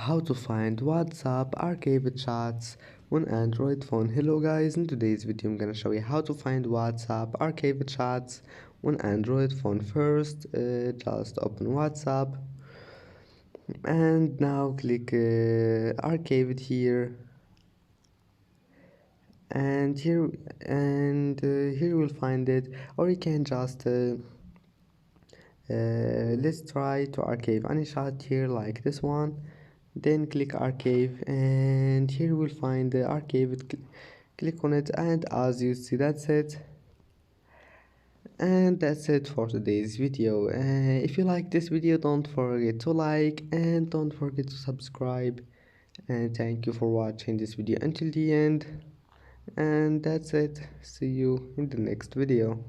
how to find WhatsApp archived chats on Android phone. Hello guys, in today's video I'm gonna show you how to find WhatsApp archived chats on Android phone. First, just open WhatsApp and now click archived here, and here you will find it, or you can just let's try to archive any chat here like this one. Then click archive, and here you will find the archive. Click on it, and as you see, that's it. And that's it for today's video. If you like this video, don't forget to like and don't forget to subscribe, and thank you for watching this video until the end. And that's it. See you in the next video.